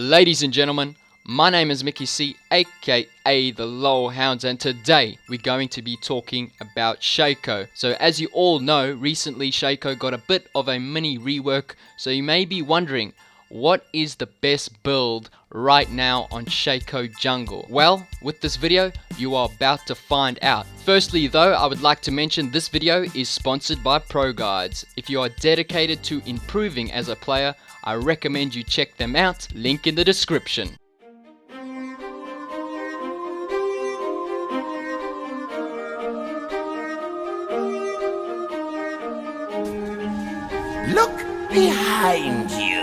Ladies and gentlemen, my name is Mickey C, aka TheLoLHounds, and today we're going to be talking about Shaco. So as you all know, recently Shaco got a bit of a mini rework, so you may be wondering, what is the best build right now on Shaco Jungle? Well, with this video, you are about to find out. Firstly though, I would like to mention this video is sponsored by Pro Guides. If you are dedicated to improving as a player, I recommend you check them out, link in the description. Look behind you.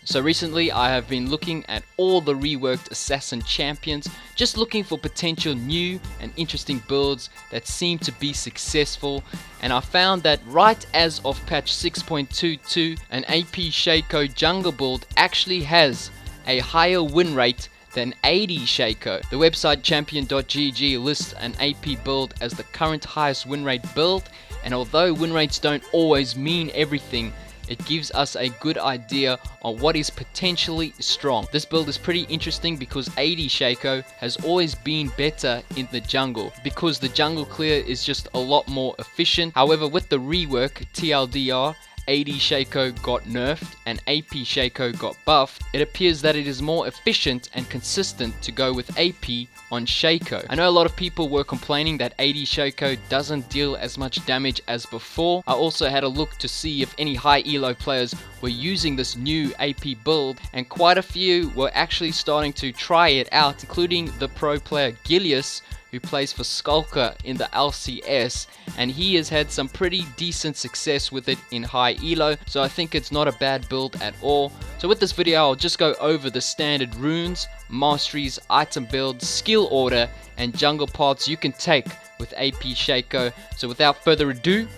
So recently I have been looking at all the reworked assassin champions, just looking for potential new and interesting builds that seem to be successful, and I found that right as of patch 6.22, an AP Shaco jungle build actually has a higher win rate than AD Shaco. The website champion.gg lists an AP build as the current highest win rate build, and although win rates don't always mean everything, it gives us a good idea on what is potentially strong. This build is pretty interesting because AD Shaco has always been better in the jungle, because the jungle clear is just a lot more efficient. However, with the rework TLDR, AD Shaco got nerfed and AP Shaco got buffed. It appears that it is more efficient and consistent to go with AP on Shaco. I know a lot of people were complaining that AD Shaco doesn't deal as much damage as before. I also had a look to see if any high elo players were using this new AP build, and quite a few were actually starting to try it out, including the pro player Gilius, who plays for Skulker in the LCS, and he has had some pretty decent success with it in high elo, so I think it's not a bad build at all. So with this video, I'll just go over the standard runes, masteries, item builds, skill order, and jungle paths you can take with AP Shaco. So without further ado,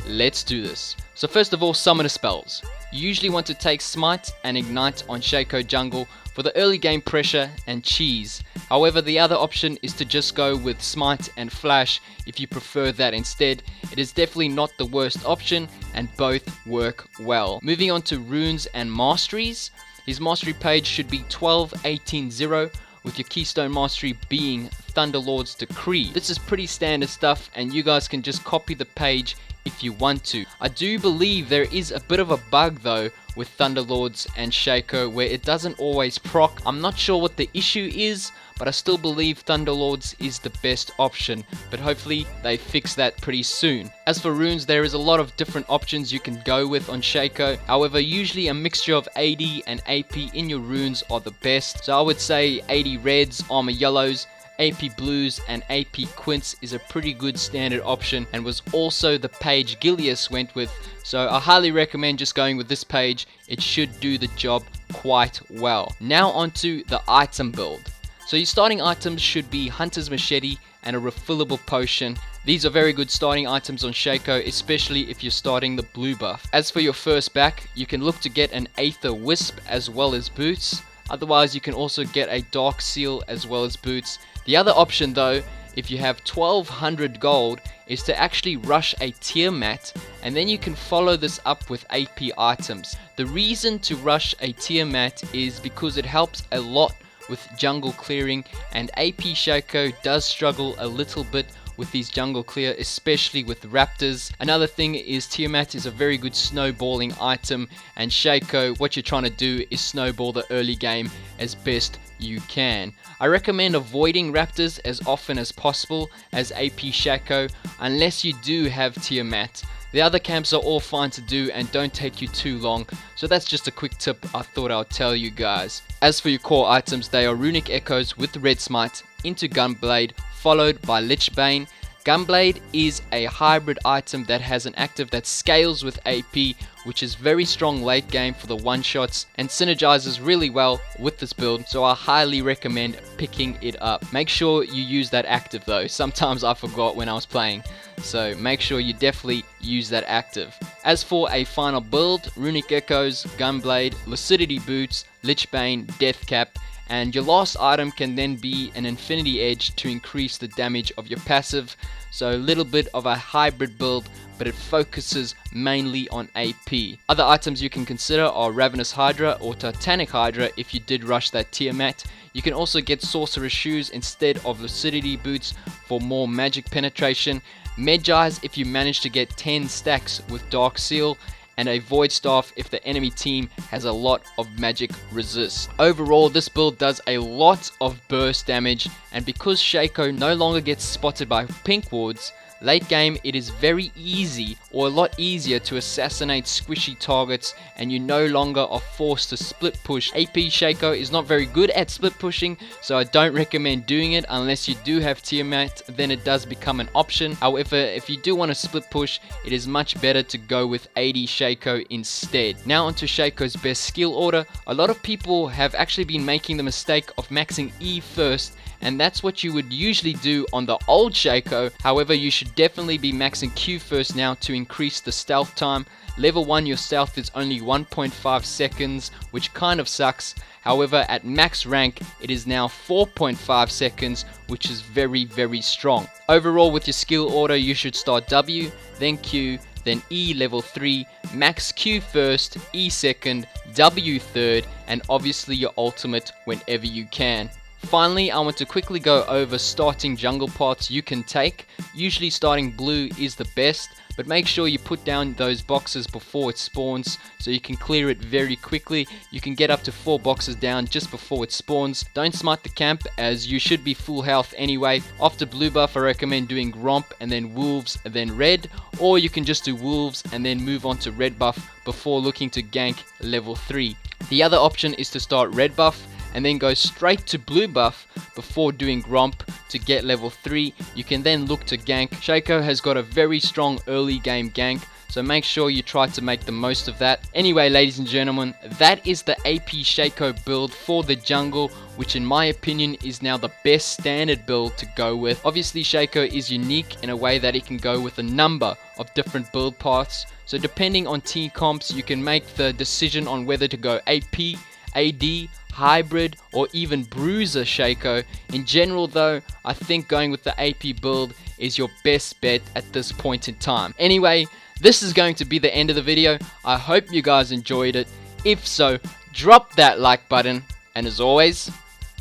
let's do this. So first of all, summoner spells. You usually want to take Smite and Ignite on Shaco Jungle for the early game pressure and cheese. However, the other option is to just go with Smite and Flash if you prefer that instead. It is definitely not the worst option, and both work well. Moving on to runes and masteries. His mastery page should be 12-18-0, with your keystone mastery being Thunderlord's Decree. This is pretty standard stuff, and you guys can just copy the page if you want to. I do believe there is a bit of a bug though with Thunderlords and Shaco where it doesn't always proc. I'm not sure what the issue is, but I still believe Thunderlords is the best option, but hopefully they fix that pretty soon. As for runes, there is a lot of different options you can go with on Shaco. However, usually a mixture of AD and AP in your runes are the best. So I would say AD reds, armor yellows, AP Blues, and AP Quints is a pretty good standard option, and was also the page Gilius went with, so I highly recommend just going with this page. It should do the job quite well. Now onto the item build. So your starting items should be Hunter's Machete and a refillable potion. These are very good starting items on Shaco, especially if you're starting the blue buff. As for your first back, you can look to get an Aether Wisp as well as boots. Otherwise, you can also get a Dark Seal as well as boots. The other option though, if you have 1200 gold, is to actually rush a Tiamat, and then you can follow this up with AP items. The reason to rush a Tiamat is because it helps a lot with jungle clearing, and AP Shaco does struggle a little bit with these jungle clear, especially with raptors. Another thing is Tiamat is a very good snowballing item, and Shaco, what you're trying to do is snowball the early game as best you can. I recommend avoiding raptors as often as possible as AP Shaco, unless you do have Tiamat. The other camps are all fine to do and don't take you too long, so that's just a quick tip I thought I'll tell you guys. As for your core items, they are Runic Echoes with Red Smite into Gunblade, followed by Lich Bane. Gunblade is a hybrid item that has an active that scales with AP, which is very strong late game for the one shots and synergizes really well with this build, so I highly recommend picking it up. Make sure you use that active though, sometimes I forgot when I was playing. so make sure you definitely use that active. As for a final build, Runic Echoes, Gunblade, Lucidity Boots, Lich Bane, Death Cap, and your last item can then be an Infinity Edge to increase the damage of your passive. So a little bit of a hybrid build, but it focuses mainly on AP. Other items you can consider are Ravenous Hydra or Titanic Hydra if you did rush that Tiamat. You can also get Sorcerer's Shoes instead of Lucidity Boots for more magic penetration. Medjais if you manage to get 10 stacks with Dark Seal, and a Void Staff if the enemy team has a lot of magic resist. Overall, this build does a lot of burst damage, and because Shaco no longer gets spotted by pink wards, late game it is very easy, or a lot easier, to assassinate squishy targets, and you no longer are forced to split push. AP Shaco is not very good at split pushing, so I don't recommend doing it unless you do have Tiamat, then it does become an option. However, if you do want to split push, it is much better to go with AD Shaco instead. Now onto Shaco's best skill order. A lot of people have actually been making the mistake of maxing E first, and that's what you would usually do on the old Shaco. However, you should definitely be maxing Q first now to increase the stealth time. Level 1 your stealth is only 1.5 seconds, which kind of sucks. However, at max rank it is now 4.5 seconds, which is very strong. Overall, with your skill order, you should start W, then Q, then E level 3, max Q first, E second, W third, and obviously your ultimate whenever you can. Finally, I want to quickly go over starting jungle paths you can take. Usually starting blue is the best, but make sure you put down those boxes before it spawns so you can clear it very quickly. You can get up to 4 boxes down just before it spawns. Don't smite the camp, as you should be full health anyway. After blue buff, I recommend doing Gromp and then Wolves and then red, or you can just do Wolves and then move on to red buff before looking to gank level 3. The other option is to start red buff and then go straight to blue buff before doing Gromp to get level 3. You can then look to gank. Shaco has got a very strong early game gank, so make sure you try to make the most of that. Anyway, ladies and gentlemen, that is the AP Shaco build for the jungle, which in my opinion is now the best standard build to go with. Obviously, Shaco is unique in a way that it can go with a number of different build paths, so depending on team comps, you can make the decision on whether to go AP, AD, hybrid, or even bruiser Shaco. In general though, I think going with the AP build is your best bet at this point in time. Anyway, this is going to be the end of the video. I hope you guys enjoyed it. If so, drop that like button, and as always,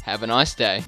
have a nice day.